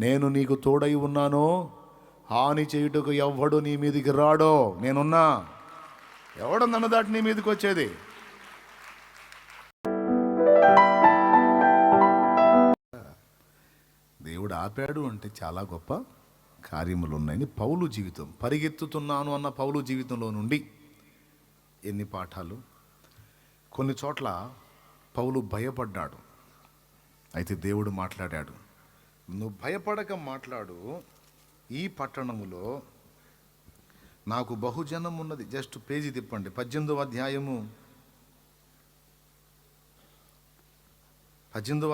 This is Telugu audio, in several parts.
నేను నీకు తోడై ఉన్నాను, హాని చేయుటకు ఎవ్వడు నీ మీదికి రాడో. నేనున్నా, ఎవడు నన్ను దాటి నీ మీదకి వచ్చేది? దేవుడు ఆపాడు అంటే చాలా గొప్ప కార్యములు ఉన్నాయని పౌలు జీవితం, పరిగెత్తుతున్నాను అన్న పౌలు జీవితంలో నుండి ఎన్ని పాఠాలు. కొన్ని చోట్ల పౌలు భయపడ్డాడు, అయితే దేవుడు మాట్లాడాడు, నువ్వు భయపడక మాట్లాడు, ఈ పట్టణములో నాకు బహుజనం ఉన్నది. జస్ట్ పేజీ తిప్పండి, 18వ అధ్యాయము 5వ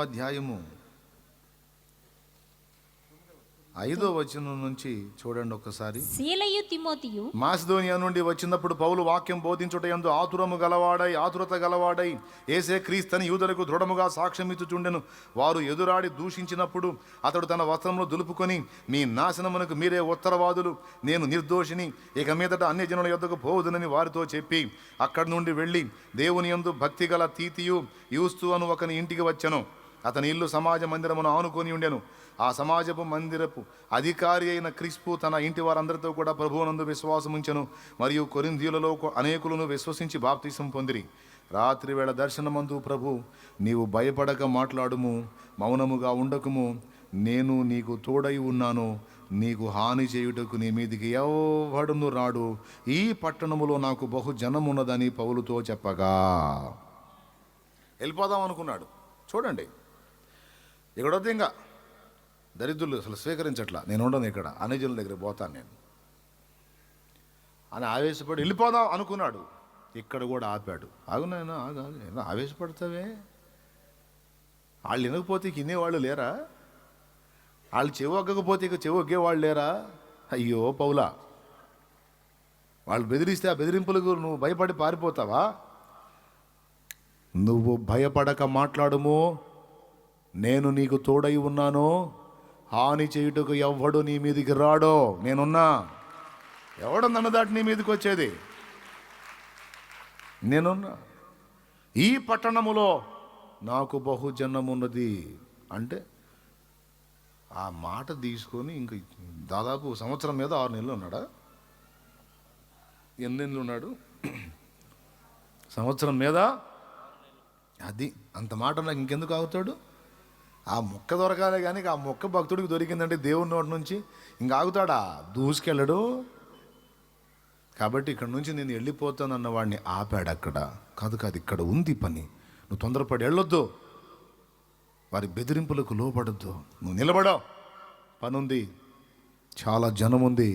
వచనం నుంచి చూడండి ఒకసారి. సీలయు తిమోతియు మాసిదోనియా నుండి వచ్చినప్పుడు పౌలు వాక్యం బోధించుట యందు ఆతురత గలవాడై యేసే క్రీస్తుని యూదులకు దృఢముగా సాక్ష్యమిచ్చుచుండెను. వారు ఎదురాడి దూషించినప్పుడు అతడు తన వస్త్రమును దులుపుకొని, మీ నాశనమునకు మీరే ఉత్తరవాదులు, నేను నిర్దోషిని, ఇక మీదట అన్యజనుల యొద్దకు పోవుదునని వారితో చెప్పి అక్కడి నుండి వెళ్ళి దేవుని యందు భక్తి గల తీతియు యూస్తు అను ఒకని ఇంటికి వచ్చెను. అతని ఇల్లు సమాజ మందిరమును ఆనుకొని ఉండెను. ఆ సమాజపు మందిరపు అధికారి అయిన క్రిస్పు తన ఇంటి వారందరితో కూడా ప్రభువునందు విశ్వాసముంచెను. మరియు కొరింథీయులలో అనేకులను విశ్వసించి బాప్తిసం పొందిరి. రాత్రి వేళ దర్శనమందు ప్రభు, నీవు భయపడక మాట్లాడుము, మౌనముగా ఉండకుము, నేను నీకు తోడై ఉన్నాను, నీకు హాని చేయుటకు నీ మీదికి ఎవడును రాడు, ఈ పట్టణములో నాకు బహు జనమున్నదని పౌలుతో చెప్పగా వెళ్ళిపోదాం అనుకున్నాడు. చూడండి, ఇక్కడొద్దు, ఇంకా దరిద్రులు అసలు స్వీకరించట్లా, నేను ఉండను ఇక్కడ, అన్యజనుల దగ్గర పోతాను నేను అని ఆవేశపడి వెళ్ళిపోదాం అనుకున్నాడు. ఇక్కడ కూడా ఆపాడు. ఆగునైనా ఆగా, ఆవేశపడతావే, వాళ్ళు వినకపోతే ఇక వినేవాళ్ళు లేరా? వాళ్ళు చెవి ఒగ్గకపోతే ఇక చెవి ఒగ్గేవాళ్ళు లేరా? అయ్యో పౌలా, వాళ్ళు బెదిరిస్తే ఆ బెదిరింపులకు నువ్వు భయపడి పారిపోతావా? నువ్వు భయపడక మాట్లాడుము, నేను నీకు తోడై ఉన్నాను, హాని చేయుటకు ఎవ్వడు నీ మీదికి రాడో. నేనున్నా, ఎవడు నన్ను దాటి నీ మీదకి వచ్చేది? నేనున్నా, ఈ పట్టణములో నాకు బహుజనమున్నది అంటే ఆ మాట తీసుకొని ఇంక దాదాపు సంవత్సరం మీద 6 నెలలు ఉన్నాడా? ఎన్ని నెలలు ఉన్నాడు? సంవత్సరం మీద. అది అంత మాట నాకు ఇంకెందుకు ఆగుతాడు? ఆ మొక్క దొరకాలే కానీ ఆ మొక్క భక్తుడికి దొరికిందంటే దేవుని నోటి నుంచి ఇంక ఆగుతాడా? దూసుకెళ్ళడు. కాబట్టి ఇక్కడ నుంచి నేను వెళ్ళిపోతానన్న వాడిని ఆపాడు. అక్కడ కాదు, ఇక్కడ ఉంది పని, నువ్వు తొందరపడి వెళ్ళొద్దు, వారి బెదిరింపులకు లోపడద్దు, నువ్వు నిలబడవు, పని ఉంది, చాలా జనం ఉంది,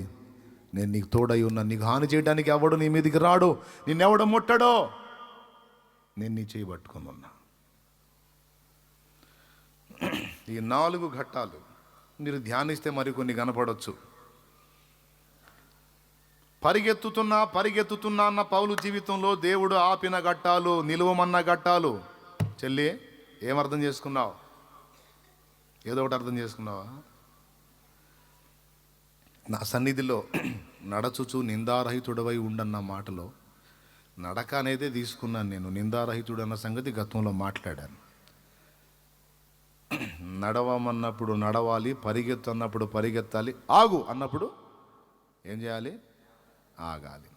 నేను నీకు తోడై ఉన్నా, నీకు హాని చేయడానికి ఎవడు నీ మీదికి రాడు, నిన్నెవడు ముట్టడో, నేను నీ చేయి పట్టుకొని ఉన్నా. ఈ 4 ఘట్టాలు మీరు ధ్యానిస్తే మరికొన్ని కనపడవచ్చు. పరిగెత్తుతున్నా అన్న పౌలు జీవితంలో దేవుడు ఆపిన ఘట్టాలు, నిలువమన్న ఘట్టాలు. చెల్లి, ఏమర్థం చేసుకున్నావు? ఏదో ఒకటి అర్థం చేసుకున్నావా? నా సన్నిధిలో నడచుచు నిందారహితుడవై ఉండన్న మాటలో నడక అనేదే తీసుకున్నాను నేను. నిందారహితుడు అన్న సంగతి గతంలో మాట్లాడాను. నడవమన్నప్పుడు నడవాలి, పరిగెత్తు అన్నప్పుడు పరిగెత్తాలి, ఆగు అన్నప్పుడు ఏం చేయాలి? ఆగాలి.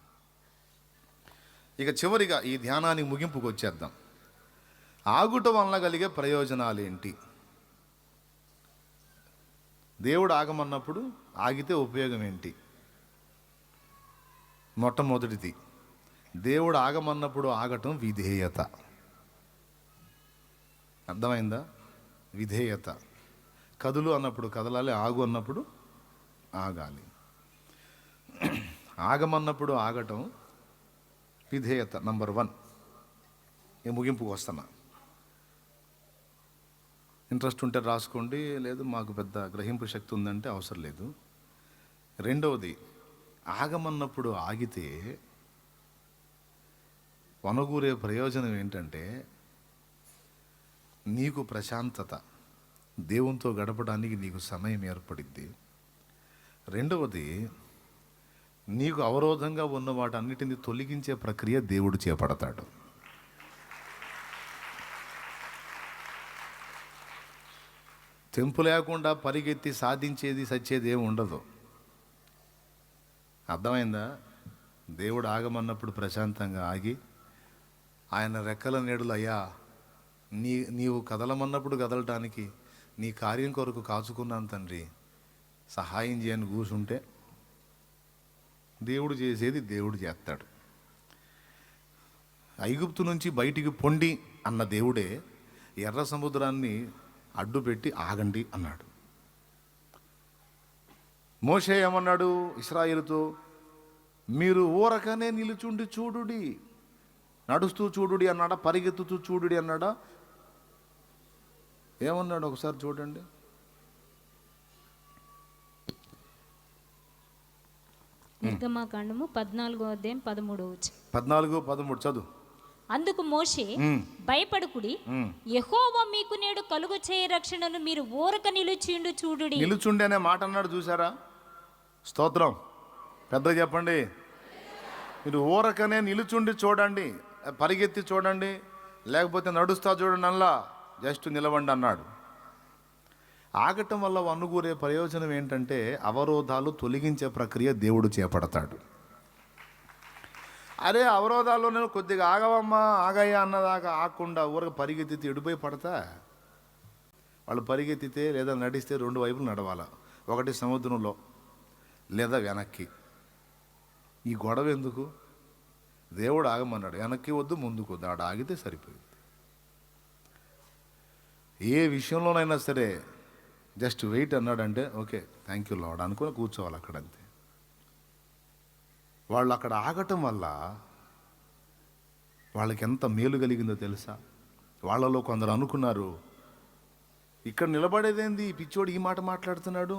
ఇక చివరిగా ఈ ధ్యానానికి ముగింపుకు వచ్చేద్దాం. ఆగుట వలన కలిగే ప్రయోజనాలు ఏంటి? దేవుడు ఆగమన్నప్పుడు ఆగితే ఉపయోగం ఏంటి? మొట్టమొదటిది, దేవుడు ఆగమన్నప్పుడు ఆగటం విధేయత. అర్థమైందా? విధేయత. కదులు అన్నప్పుడు కదలాలి, ఆగు అన్నప్పుడు ఆగాలి. ఆగమన్నప్పుడు ఆగటం విధేయత. నంబర్ 1. నేను ముగింపుకు వస్తున్నా, ఇంట్రెస్ట్ ఉంటే రాసుకోండి, లేదు మాకు పెద్ద గ్రహింపు శక్తి ఉందంటే అవసరం లేదు. రెండవది, ఆగమన్నప్పుడు ఆగితే వనగూరే ప్రయోజనం ఏంటంటే నీకు ప్రశాంతత, దేవునితో గడపడానికి నీకు సమయం ఏర్పడిద్ది. రెండవది, నీకు అవరోధంగా ఉన్న వాటన్నిటిని తొలగించే ప్రక్రియ దేవుడు చేపడతాడు. తెంపు లేకుండా పరిగెత్తి సాధించేది సచ్చేది ఏమి ఉండదు. అర్థమైందా? దేవుడు ఆగమన్నప్పుడు ప్రశాంతంగా ఆగి ఆయన రెక్కల నీడలు, అయ్యా నీవు కదలమన్నప్పుడు కదలటానికి నీ కార్యం కొరకు కాచుకున్నాను తండ్రి, సహాయం చేయని కూర్చుంటే దేవుడు చేసేది దేవుడు చేస్తాడు. ఐగుప్తు నుంచి బయటికి పొండి అన్న దేవుడే ఎర్ర సముద్రాన్ని అడ్డుపెట్టి ఆగండి అన్నాడు. మోషే ఏమన్నాడు ఇశ్రాయేలుతో? మీరు ఊరకనే నిలుచుండి చూడుడి, నడుస్తూ చూడుడి అన్నాడా, పరిగెత్తుతూ చూడుడి అన్నాడా? ఏమన్నాడు ఒకసారి చూడండి. నిర్గమకాండము 14:13. 14-13 చదువు. అందుకు మోషే, భయపడుకుడి, యెహోవా మీకు నేడు కలుగు చేయ రక్షణను మీరు ఊరక నిలుచుండు చూడుడి. నిలుచుండి అనే మాట అన్నాడు, చూసారా? స్తోత్రం. పెద్దగా చెప్పండి. మీరు ఊరకనే నిలుచుండి చూడండి, పరిగెత్తి చూడండి, లేకపోతే నడుస్తా చూడండి, అల్లా జస్ట్ నిలవండి అన్నాడు. ఆగటం వల్ల వన్నుగూరే ప్రయోజనం ఏంటంటే అవరోధాలు తొలగించే ప్రక్రియ దేవుడు చేపడతాడు. అరే అవరోధాల్లో నేను కొద్దిగా ఆగవమ్మా, ఆగయ్యా అన్నదాకా ఆగకుండా ఊరక పరిగెత్తితే ఎడిపోయి పడతా. వాళ్ళు పరిగెత్తితే లేదా నడిస్తే రెండు వైపులు నడవాల, ఒకటి సముద్రంలో లేదా వెనక్కి. ఈ గొడవ ఎందుకు? దేవుడు ఆగమన్నాడు, వెనక్కి వద్దు ముందుకు వద్దు, ఆడ ఆగితే సరిపోయింది. ఏ విషయంలోనైనా సరే జస్ట్ వెయిట్ అన్నాడంటే ఓకే థ్యాంక్ యూ లార్డ్ అనుకుని కూర్చోవాలి అక్కడంతే. వాళ్ళు అక్కడ ఆగటం వల్ల వాళ్ళకి ఎంత మేలు కలిగిందో తెలుసా? వాళ్ళలో కొందరు అనుకున్నారు, ఇక్కడ నిలబడేదేంది, ఈ పిచ్చోడు ఈ మాట మాట్లాడుతున్నాడు,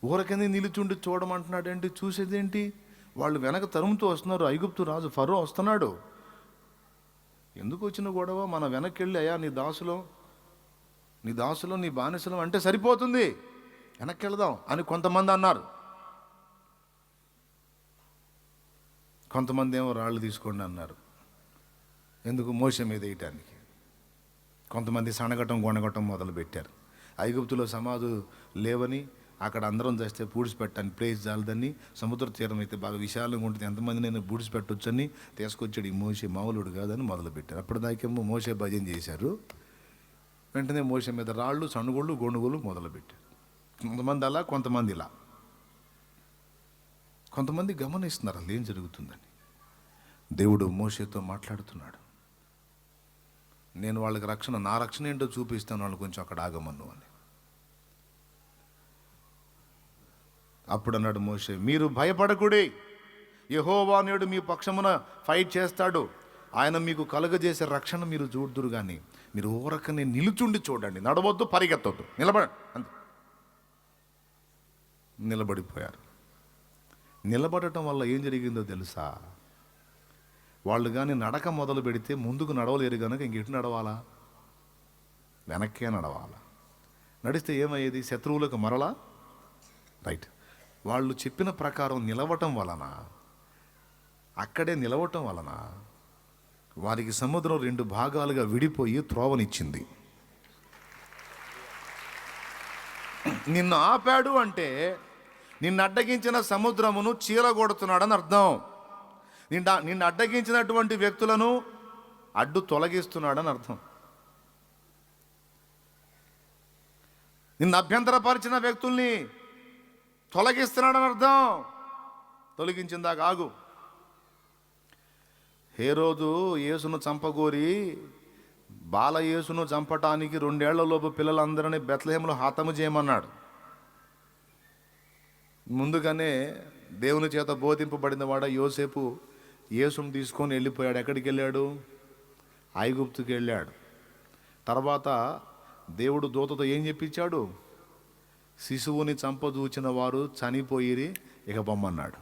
ఊరకనే నిలుచుండి చూడమంటున్నాడు ఏంటి, చూసేదేంటి? వాళ్ళు వెనక తరుముతూ వస్తున్నారు, ఐగుప్తు రాజు ఫరో వస్తున్నాడు. ఎందుకు వచ్చిన గొడవ? మన వెనక్కి వెళ్ళి అయ్యా నీ దాసులో నీ బానిసలో అంటే సరిపోతుంది, వెనక్కి వెళదాం అని కొంతమంది అన్నారు. కొంతమంది ఏమో రాళ్ళు తీసుకోండి అన్నారు. ఎందుకు? మోషే మీద వేయటానికి. కొంతమంది సనగటం గొనగటం మొదలుపెట్టారు. ఐగుప్తులో సమాధులు లేవని, అక్కడ అందరం చేస్తే పూడ్చిపెట్టని ప్లేస్ చాలదని, సముద్ర తీరం అయితే బాగా విశాలంగా ఉంటుంది, ఎంతమంది నేను పూడ్చిపెట్టొచ్చని తీసుకొచ్చాడు ఈ మోషే, మామూలుడు కాదని మొదలుపెట్టారు. అప్పటిదాకేమో మోషే భజన చేశారు. వెంటనే మోషే మీద రాళ్ళు, సణుగుళ్ళు, గొణుగులు మొదలుపెట్టారు. కొంతమంది అలా, కొంతమంది ఇలా. కొంతమంది గమనిస్తున్నారు అసలు ఏం జరుగుతుందని. దేవుడు మోషేతో మాట్లాడుతున్నాడు, నేను వాళ్ళకి నా రక్షణ ఏంటో చూపిస్తాను, వాళ్ళు కొంచెం అక్కడ ఆగమను అని. అప్పుడు అన్నాడు మోషే, మీరు భయపడకుడి, యెహోవా నేడు మీ పక్షమున ఫైట్ చేస్తాడు, ఆయన మీకు కలుగజేసే రక్షణ మీరు చూడుదురు, కానీ మీరు ఊరకనే నిలుచుండి చూడండి, నడవద్దు, పరిగెత్తొద్దు, నిలబడండి అంతే. నిలబడిపోయారు. నిలబడటం వల్ల ఏం జరిగిందో తెలుసా? వాళ్ళు కానీ నడక మొదలు పెడితే ముందుకు నడవలేరు కనుక ఇంకెటు నడవాలా? వెనక్కే నడవాలా. నడిస్తే ఏమయ్యేది? శత్రువులకు మరలా రైట్. వాళ్ళు చెప్పిన ప్రకారం నిలవటం వలన, అక్కడే నిలవటం వలన వారికి సముద్రం 2 భాగాలుగా విడిపోయి త్రోవనిచ్చింది. నిన్ను ఆపాడు అంటే నిన్ను అడ్డగించిన సముద్రమును చీలగొడుతున్నాడని అర్థం. నిన్ను అడ్డగించినటువంటి వ్యక్తులను అడ్డు తొలగిస్తున్నాడని అర్థం. నిన్ను అభ్యంతరపరిచిన వ్యక్తుల్ని తొలగిస్తున్నాడని అర్థం. తొలగించిందాక ఆగు. హేరోదు యేసును చంపగోరి బాలయేసును చంపటానికి 2 ఏళ్లలోపు పిల్లలందరినీ బెత్లెహేములో హతము చేయమన్నాడు. ముందుగానే దేవుని చేత బోధింపబడిన వాడ యోసేపు యేసును తీసుకొని వెళ్ళిపోయాడు. ఎక్కడికి వెళ్ళాడు? ఐగుప్తుకి వెళ్ళాడు. తర్వాత దేవుడు దూతతో ఏం చెప్పించాడు? శిశువుని చంపదూచిన వారు చనిపోయిరి, ఇక బొమ్మన్నాడు.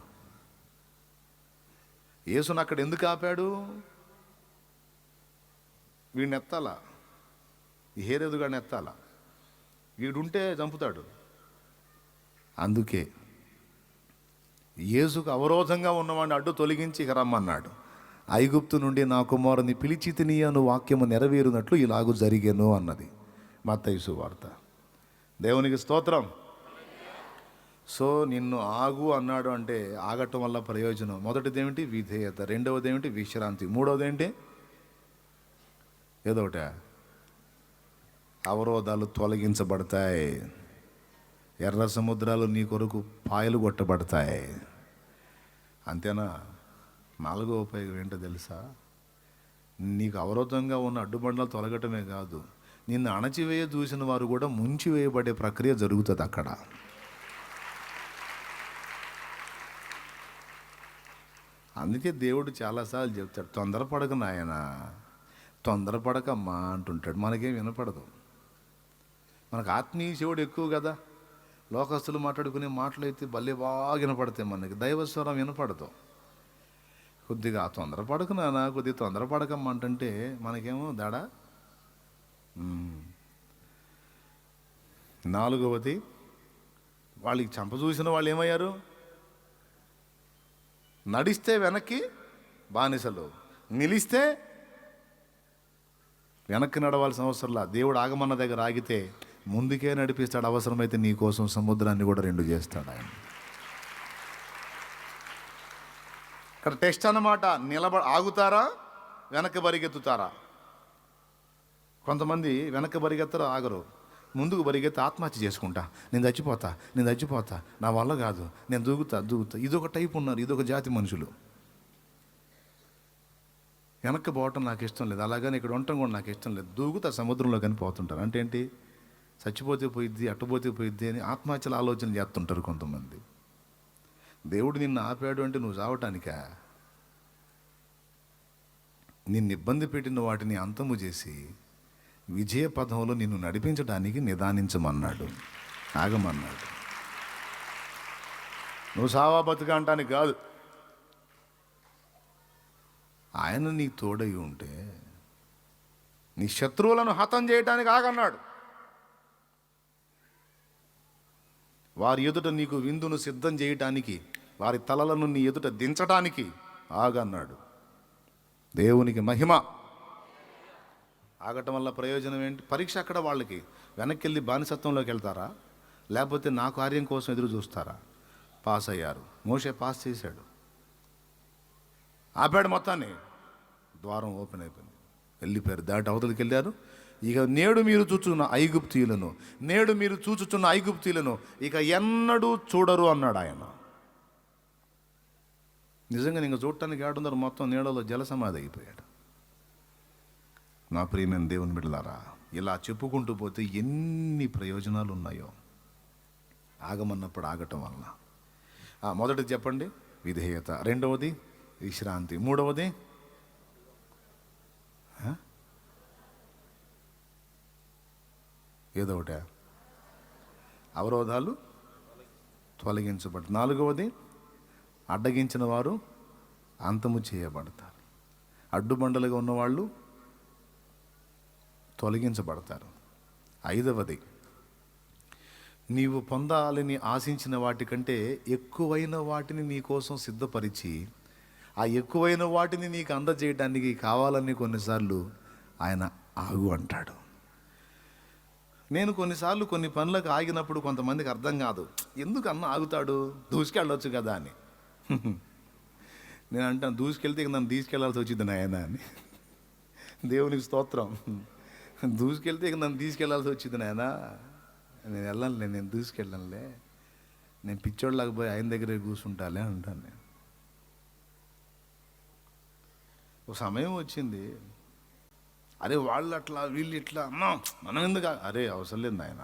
యేసును అక్కడ ఎందుకు ఆపాడు? వీడిని ఎత్తాలా, ఈ హేరోదుగాడిని ఎత్తాలా, వీడుంటే చంపుతాడు. అందుకే యేసుకు అవరోధంగా ఉన్నవాడిని అడ్డు తొలగించి ఇక రమ్మన్నాడు. ఐగుప్తు నుండి నా కుమారుని పిలిచి తిని అను వాక్యము నెరవేరునట్లు ఇలాగూ జరిగేను అన్నది మత్తయి సువార్త. దేవునికి స్తోత్రం. సో నిన్ను ఆగు అన్నాడు అంటే ఆగటం వల్ల ప్రయోజనం. మొదటిది ఏమిటి? విధేయత. రెండవది ఏమిటి? విశ్రాంతి. మూడవది ఏంటి? ఏదో ఒకట అవరోధాలు తొలగించబడతాయి. ఎర్ర సముద్రాలు నీ కొరకు పాయలు కొట్టబడతాయి. అంతేనా? నాలుగో ఉపయోగం ఏంటో తెలుసా? నీకు అవరోధంగా ఉన్న అడ్డుబండలు తొలగటమే కాదు, నిన్ను అణచివేయ చూసిన వారు కూడా ముంచివేయబడే ప్రక్రియ జరుగుతుంది అక్కడ. అందుకే దేవుడు చాలాసార్లు చెప్తాడు, తొందరపడక నాయన, తొందరపడకమ్మా అంటుంటాడు. మనకేం వినపడదు. మనకు ఆత్మీయ శివుడు ఎక్కువ కదా. లోకస్తులు మాట్లాడుకునే మాటలు అయితే భలే బాగా వినపడతాయి, మనకి దైవస్వరం వినపడదు. కొద్దిగా తొందరపడకు నాన్న, కొద్దిగా తొందరపడకమ్మా అంటుంటే మనకేమో దాడా. నాలుగవది, వాళ్ళకి చంప చూసిన వాళ్ళు ఏమయ్యారు? నడిస్తే వెనక్కి బానిసలు, నిలిస్తే వెనక్కి నడవాల్సిన అవసరంలా. దేవుడు ఆగమన్న దగ్గర ఆగితే ముందుకే నడిపిస్తాడు. అవసరమైతే నీ కోసం సముద్రాన్ని కూడా రెండు చేస్తాడు ఆయన. ఇక్కడ టెస్ట్ అన్నమాట. ఆగుతారా, వెనక్కి పరిగెత్తుతారా? కొంతమంది వెనక్కి పరిగెత్తరు, ఆగరు. ముందుకు పరిగెత్తి ఆత్మహత్య చేసుకుంటా, నేను చచ్చిపోతా, నా వల్ల కాదు, నేను దూకుతా. ఇదొక టైప్ ఉన్నారు, ఇదొక జాతి మనుషులు. వెనక్కి పోవటం నాకు ఇష్టం లేదు, అలాగని ఇక్కడ ఉండటం కూడా నాకు ఇష్టం లేదు, దూకుతా సముద్రంలో కానీ పోతుంటారు. అంటే ఏంటి? చచ్చిపోతే పోయిద్ది, అట్టుపోతే పోయిద్ది అని ఆత్మహత్యలు ఆలోచన చేస్తుంటారు కొంతమంది. దేవుడు నిన్ను ఆపాడు అంటే నువ్వు చావటానికా? నిన్ను ఇబ్బంది పెట్టిన వాటిని అంతము చేసి విజయ పథంలో నిన్ను నడిపించడానికి నిదానించమన్నాడు, ఆగమన్నాడు. నువ్వు సావా బతుక అంటానికి కాదు. ఆయన నీ తోడై ఉంటే నీ శత్రువులను హతం చేయటానికి ఆగన్నాడు. వారి ఎదుట నీకు విందును సిద్ధం చేయటానికి, వారి తలలను నీ ఎదుట దించటానికి ఆగన్నాడు. దేవునికి మహిమ. ఆగటం వల్ల ప్రయోజనం ఏంటి? పరీక్ష అక్కడ వాళ్ళకి. వెనక్కి వెళ్ళి బానిసత్వంలోకి వెళ్తారా, లేకపోతే నా కార్యం కోసం ఎదురు చూస్తారా? పాస్ అయ్యారు. మోషే పాస్ చేశాడు, ఆపాడు మొత్తాన్ని. ద్వారం ఓపెన్ అయిపోయింది, వెళ్ళిపోయారు, దాటి అవతలికి వెళ్ళారు. ఇక నేడు మీరు చూచున్న ఐగుప్తీయులను ఇక ఎన్నడూ చూడరు అన్నాడు ఆయన. నిజంగా ఇంకా చూడటానికి ఏడున్నారు, మొత్తం నీడలో జలసమాధి అయిపోయాడు. నా ప్రియమైన దేవుని బిడ్డలారా, ఇలా చెప్పుకుంటూ పోతే ఎన్ని ప్రయోజనాలు ఉన్నాయో ఆగమన్నప్పుడు ఆగటం వలన. మొదటిది చెప్పండి, విధేయత. రెండవది విశ్రాంతి. మూడవది ఏదో ఒకట అవరోధాలు తొలగించబడి. నాలుగవది అడ్డగించిన వారు అంతము చేయబడతారు. అడ్డుబండలుగా ఉన్నవాళ్ళు తొలగించబడతారు. ఐదవది, నీవు పొందాలని ఆశించిన వాటికంటే ఎక్కువైన వాటిని నీ కోసం సిద్ధపరిచి ఆ ఎక్కువైన వాటిని నీకు అందజేయడానికి కావాలని కొన్నిసార్లు ఆయన ఆగు అంటాడు. నేను కొన్నిసార్లు కొన్ని పనులకు ఆగినప్పుడు కొంతమందికి అర్థం కాదు, ఎందుకు అన్న ఆగుతాడు, దూసుకెళ్ళొచ్చు కదా అని. నేను అంటాను, దూసుకెళ్తే నన్ను తీసుకెళ్లాల్సి వచ్చింది నాయన అని. దేవునికి స్తోత్రం. దూసుకెళ్తే నన్ను తీసుకెళ్లాల్సి వచ్చింది నాయన, నేను వెళ్ళనులే, నేను దూసుకెళ్ళనులే, నేను పిచ్చోళ్ళకి పోయి ఆయన దగ్గరే కూర్చుంటాలే అంటాను నేను. ఒక సమయం వచ్చింది, అరే వాళ్ళు అట్లా వీళ్ళు ఇట్లా అన్నా మనం ఎందుకు, అరే అవసరం లేదు నాయన.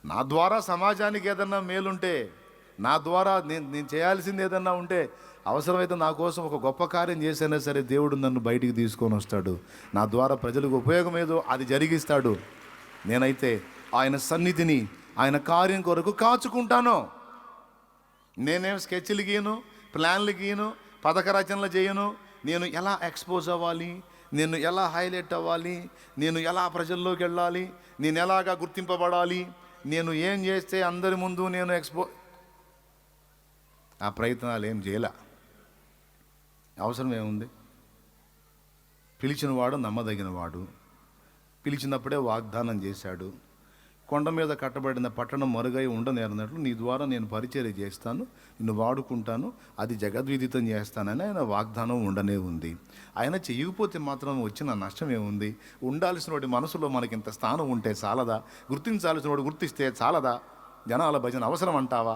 నా ద్వారా సమాజానికి ఏదన్నా మేలుంటే, నా ద్వారా నేను చేయాల్సింది ఏదన్నా ఉంటే, అవసరమైతే నా కోసం ఒక గొప్ప కార్యం చేసైనా సరే దేవుడు నన్ను బయటికి తీసుకొని వస్తాడు. నా ద్వారా ప్రజలకు ఉపయోగం ఏదో అది జరిగిస్తాడు. నేనైతే ఆయన సన్నిధిని, ఆయన కార్యం కొరకు కాచుకుంటాను. నేనేం స్కెచ్లు గీయను, ప్లాన్లు గీయను, పథక రచనలు చేయను. నేను ఎలా ఎక్స్పోజ్ అవ్వాలి, నేను ఎలా హైలైట్ అవ్వాలి, నేను ఎలా ప్రజల్లోకి వెళ్ళాలి, నేను ఎలాగా గుర్తింపబడాలి, నేను ఏం చేస్తే అందరి ముందు నేను ఆ ప్రయత్నాలు ఏం చేయలే. అవసరం ఏముంది? పిలిచినవాడు నమ్మదగినవాడు, పిలిచినప్పుడే వాగ్దానం చేశాడు. కొండ మీద కట్టబడిన పట్టణం మరుగై ఉండనేరన్నట్లు నీ ద్వారా నేను పరిచర్య చేస్తాను, నిన్ను వాడుకుంటాను, అది జగద్విదితం చేస్తానని ఆయన వాగ్దానం ఉండనే ఉంది. ఆయన చెయ్యకపోతే మాత్రం వచ్చిన నష్టం ఏముంది? ఉండాల్సిన వాడి మనసులో మనకి ఇంత స్థానం ఉంటే చాలదా? గుర్తించాల్సిన వాడు గుర్తిస్తే చాలదా? జనాల భజన అవసరం అంటావా?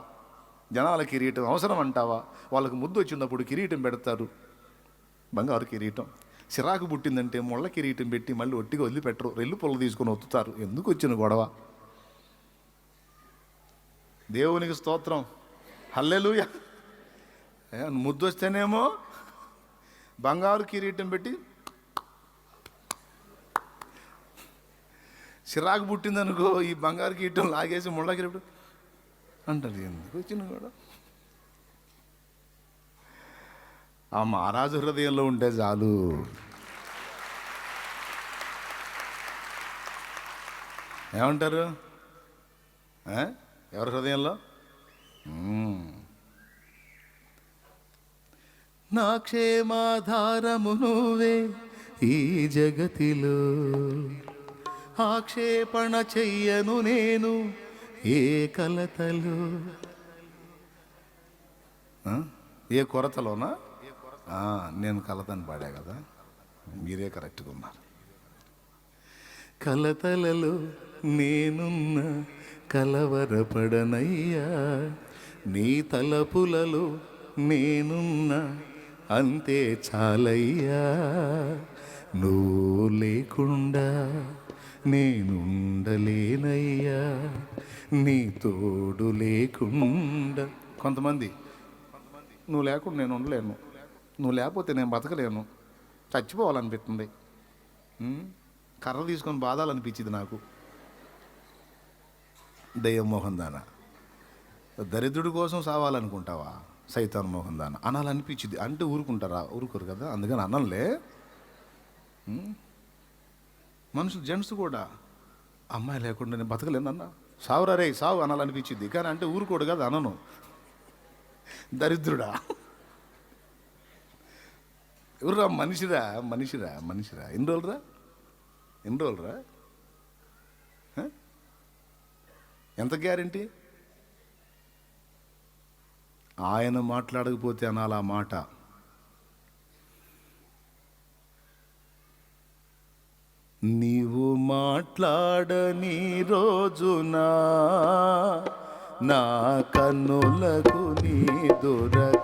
జనాల కిరీటం అవసరం అంటావా? వాళ్ళకు ముద్దు వచ్చినప్పుడు కిరీటం పెడతారు, బంగారు కిరీటం. చిరాకు పుట్టిందంటే ముళ్ళ కిరీటం పెట్టి మళ్ళీ ఒట్టిగా వదిలిపెట్టరు, రెల్లు పొల్ల తీసుకొని ఒత్తుతారు. ఎందుకు వచ్చిన గొడవ? దేవునికి స్తోత్రం, హల్లెలూయా. ముద్దు వస్తేనేమో బంగారు కిరీటం పెట్టి, చిరాకు పుట్టిందనుకో ఈ బంగారు కిరీటం లాగేసి ముళ్ళ కిరీటం అంటారు. ఎందుకు వచ్చిన కూడా? ఆ మహారాజు హృదయంలో ఉంటే చాలు. ఏమంటారు? ఎవరి హృదయంలో? నా క్షేమాధారము నువ్వే ఈ జగతిలో, ఆక్షేపణ చెయ్యను నేను ఏ కలతలు. ఏ కొరతలోనా? నేను కలతని పాడా కదా, మీరే కరెక్ట్గా ఉన్నారు. కలతలలో నేనున్న కలవరపడనయ్యా, నీ తలపులలో నేనున్న అంతే చాలయ్యా. నువ్వు లేకుండా నేనుండలేనయ్యా, నీ తోడు లేకుండా. కొంతమంది నువ్వు లేకుండా నేను ఉండలేను, నువ్వు లేకపోతే నేను బతకలేను, చచ్చిపోవాలనిపిస్తుంది, కర్ర తీసుకొని బాధాలనిపించింది నాకు. దయ్యం మోహన్ దాన, దరిద్రుడి కోసం సావాలనుకుంటావా? సైతాన్ మోహన్ దాన అనాలనిపించింది. అంటే ఊరుకుంటారా? ఊరుకోరు కదా, అందుకని అనంలే. మనుషులు, జెంట్స్ కూడా, అమ్మాయి లేకుండా నేను బతకలేనన్నా, సావురా రే సావు అనాలనిపించింది. కానీ అంటే ఊరుకోడు కదా, అనను. దరిద్రుడా, ఎవర్రా? మనిషిరా, మనిషిరా, మనిషిరా. ఎన్ని రోజులరా? ఎంత గ్యారంటీ? ఆయన మాట్లాడకపోతే అనాల మాట. నీవు మాట్లాడని రోజునా నా కన్నులకు నీ దొరకరువాయనే.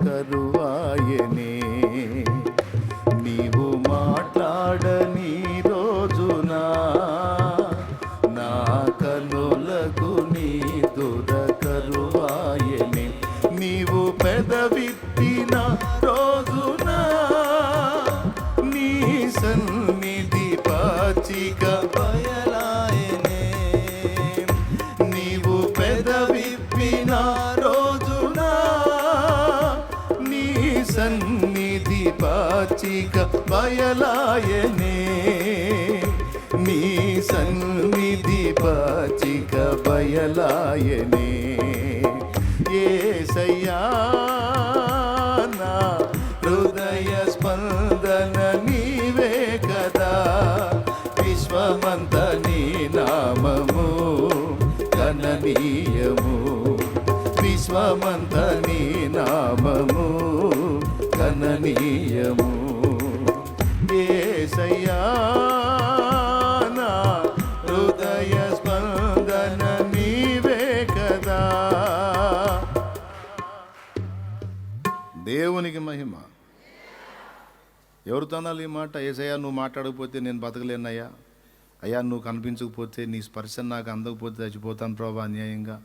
నీవు మాట్లాడని రోజునా నా కన్నులకు నీ దొరకరువాయనే. నీవు పెదవిప్పిన రోజునా నీ సన్నిధి పచ్చిక బయలాయనే. నీవు పెదవిప్పిన రోజునా నీ సన్నిధి పచ్చిక బయలాయనే. నీ సన్నిధి పచ్చిక బయలాయనే. యేసయ్యా నా హృదయ స్పందన నీవే కదా. విశ్వమంత నీ నామము గణనీయము. విశ్వమంత నీ నామము గణనీయము. యేసయ్యా నా హృదయ స్పందన నీవే కదా. దేవునికి మహిమ. ఎవరితో అనాలి ఈ మాట? యేసయ్యా నువ్వు మాట్లాడకపోతే నేను బతకలేనయ్యా, అయ్యా నువ్వు కనిపించకపోతే, నీ స్పర్శ నాకు అందకపోతే చచ్చిపోతాను ప్రభా అన్యాయంగా.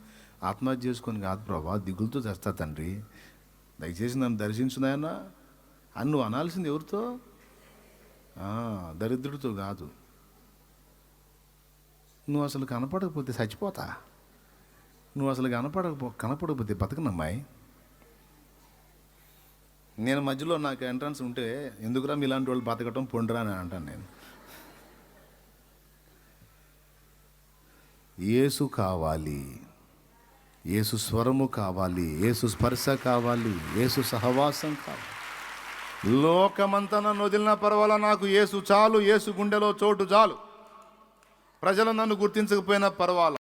ఆత్మహత్య చేసుకొని కాదు ప్రభా, దిగులతో చేస్తా తండ్రి, దయచేసి నన్ను దర్శించున్నాయన్నా అని నువ్వు అనాల్సింది ఎవరితో? దరిద్రుడితో కాదు. నువ్వు అసలు కనపడకపోతే చచ్చిపోతా, నువ్వు అసలు కనపడకపోతే బతకనమ్మాయి. నేను మధ్యలో నాకు ఎంట్రన్స్ ఉంటే ఎందుకురా మీలాంటి వాళ్ళు బతకటం పొండిరా అని అంటాను నేను. యేసు కావాలి, యేసు స్వరము కావాలి, యేసు స్పర్శ కావాలి, యేసు సహవాసం కావాలి. లోకమంతా నన్ను వదిలినా పర్వాలా, నాకు యేసు చాలు, యేసు గుండెలో చోటు చాలు. ప్రజలు నన్ను గుర్తించకపోయినా పర్వాలా.